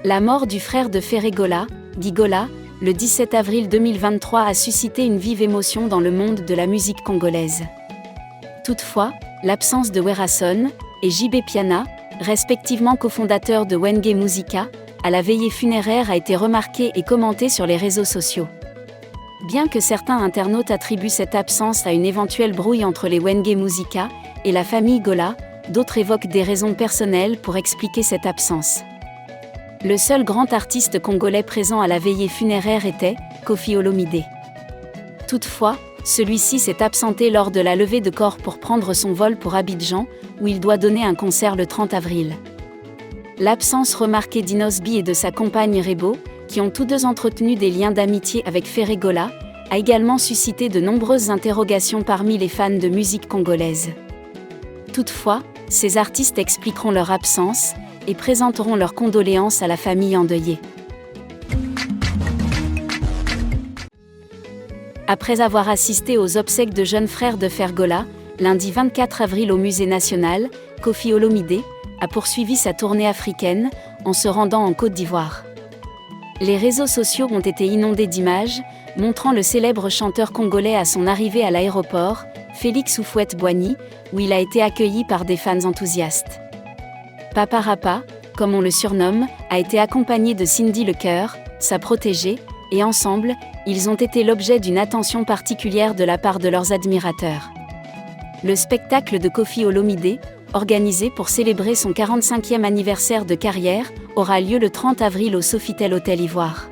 La mort du frère de Ferregola, Guy Gola, le 17 avril 2023 a suscité une vive émotion dans le monde de la musique congolaise. Toutefois, l'absence de Werason et JB Piana, respectivement cofondateurs de Wenge Musica, à la veillée funéraire a été remarquée et commentée sur les réseaux sociaux. Bien que certains internautes attribuent cette absence à une éventuelle brouille entre les Wenge Musica et la famille Gola, d'autres évoquent des raisons personnelles pour expliquer cette absence. Le seul grand artiste congolais présent à la veillée funéraire était Koffi Olomidé. Toutefois, celui-ci s'est absenté lors de la levée de corps pour prendre son vol pour Abidjan, où il doit donner un concert le 30 avril. L'absence remarquée d'Inosbi et de sa compagne Rebo, qui ont tous deux entretenu des liens d'amitié avec Ferregola, a également suscité de nombreuses interrogations parmi les fans de musique congolaise. Toutefois, ces artistes expliqueront leur absence et présenteront leurs condoléances à la famille endeuillée. Après avoir assisté aux obsèques de jeunes frères de Ferregola, lundi 24 avril au Musée national, Koffi Olomidé a poursuivi sa tournée africaine en se rendant en Côte d'Ivoire. Les réseaux sociaux ont été inondés d'images montrant le célèbre chanteur congolais à son arrivée à l'aéroport, Félix Houphouët-Boigny, où il a été accueilli par des fans enthousiastes. Papa Rapa, comme on le surnomme, a été accompagné de Cindy Lecoeur, sa protégée, et ensemble, ils ont été l'objet d'une attention particulière de la part de leurs admirateurs. Le spectacle de Koffi Olomidé, organisé pour célébrer son 45e anniversaire de carrière, aura lieu le 30 avril au Sofitel Hôtel Ivoire.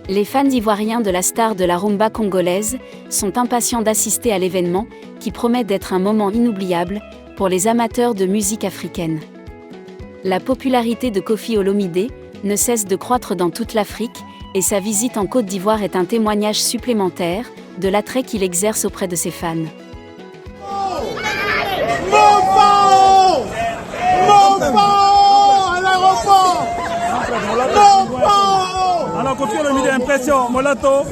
Les fans ivoiriens de la star de la rumba congolaise sont impatients d'assister à l'événement, qui promet d'être un moment inoubliable pour les amateurs de musique africaine. La popularité de Koffi Olomidé ne cesse de croître dans toute l'Afrique, et sa visite en Côte d'Ivoire est un témoignage supplémentaire de l'attrait qu'il exerce auprès de ses fans. À l'aéroport. Alors Koffi Olomidé, impression, Molato.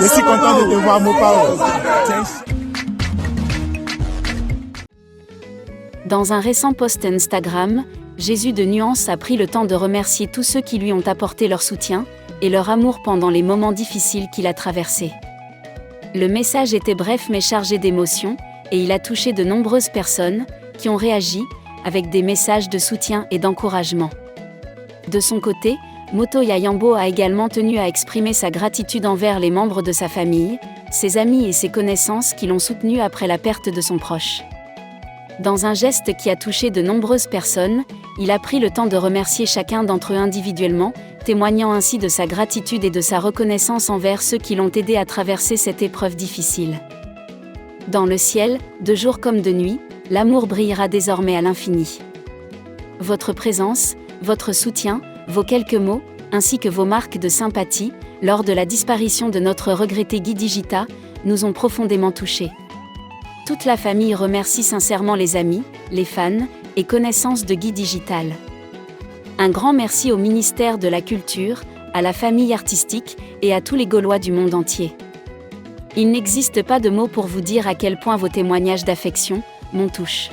Je suis content de te voir, Mopao. Dans un récent post Instagram, Jésus de Nuance a pris le temps de remercier tous ceux qui lui ont apporté leur soutien et leur amour pendant les moments difficiles qu'il a traversés. Le message était bref mais chargé d'émotion, et il a touché de nombreuses personnes qui ont réagi avec des messages de soutien et d'encouragement. De son côté, Moto Yayambo a également tenu à exprimer sa gratitude envers les membres de sa famille, ses amis et ses connaissances qui l'ont soutenu après la perte de son proche. Dans un geste qui a touché de nombreuses personnes, il a pris le temps de remercier chacun d'entre eux individuellement, témoignant ainsi de sa gratitude et de sa reconnaissance envers ceux qui l'ont aidé à traverser cette épreuve difficile. Dans le ciel, de jour comme de nuit, l'amour brillera désormais à l'infini. Votre présence, votre soutien, vos quelques mots, ainsi que vos marques de sympathie, lors de la disparition de notre regretté Guy Digita, nous ont profondément touchés. Toute la famille remercie sincèrement les amis, les fans et connaissances de Guy Digital. Un grand merci au ministère de la Culture, à la famille artistique et à tous les Gaulois du monde entier. Il n'existe pas de mots pour vous dire à quel point vos témoignages d'affection m'ont touché.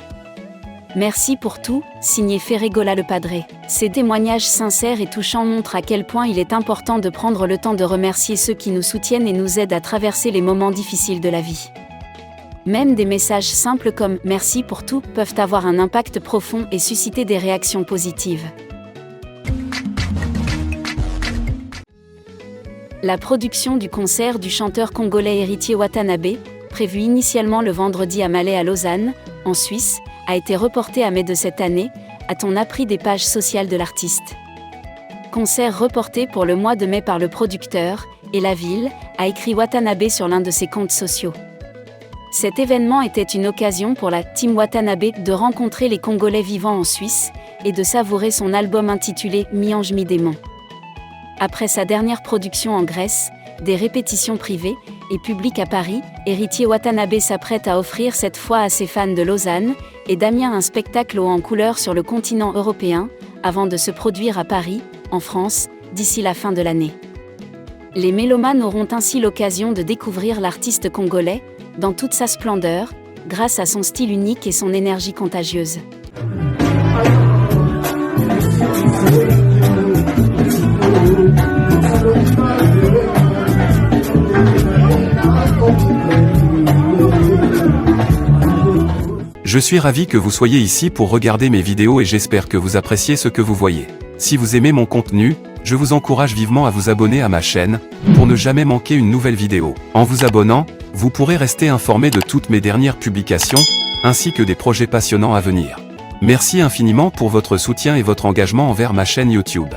Merci pour tout, signé Ferregola le Padré. Ces témoignages sincères et touchants montrent à quel point il est important de prendre le temps de remercier ceux qui nous soutiennent et nous aident à traverser les moments difficiles de la vie. Même des messages simples comme « merci pour tout » peuvent avoir un impact profond et susciter des réactions positives. La production du concert du chanteur congolais Héritier Watanabe, prévu initialement le vendredi à Malais à Lausanne, en Suisse, a été reportée à mai de cette année, a-t-on appris des pages sociales de l'artiste. Concert reporté pour le mois de mai par le producteur, et la ville, a écrit Watanabe sur l'un de ses comptes sociaux. Cet événement était une occasion pour la Team Watanabe de rencontrer les Congolais vivant en Suisse et de savourer son album intitulé Mi-ange mi-démon. Après sa dernière production en Grèce, des répétitions privées et publiques à Paris, Héritier Watanabe s'apprête à offrir cette fois à ses fans de Lausanne et d'Amiens un spectacle haut en couleur sur le continent européen, avant de se produire à Paris, en France, d'ici la fin de l'année. Les mélomanes auront ainsi l'occasion de découvrir l'artiste congolais, dans toute sa splendeur, grâce à son style unique et son énergie contagieuse. Je suis ravi que vous soyez ici pour regarder mes vidéos et j'espère que vous appréciez ce que vous voyez. Si vous aimez mon contenu, je vous encourage vivement à vous abonner à ma chaîne, pour ne jamais manquer une nouvelle vidéo. En vous abonnant, vous pourrez rester informé de toutes mes dernières publications, ainsi que des projets passionnants à venir. Merci infiniment pour votre soutien et votre engagement envers ma chaîne YouTube.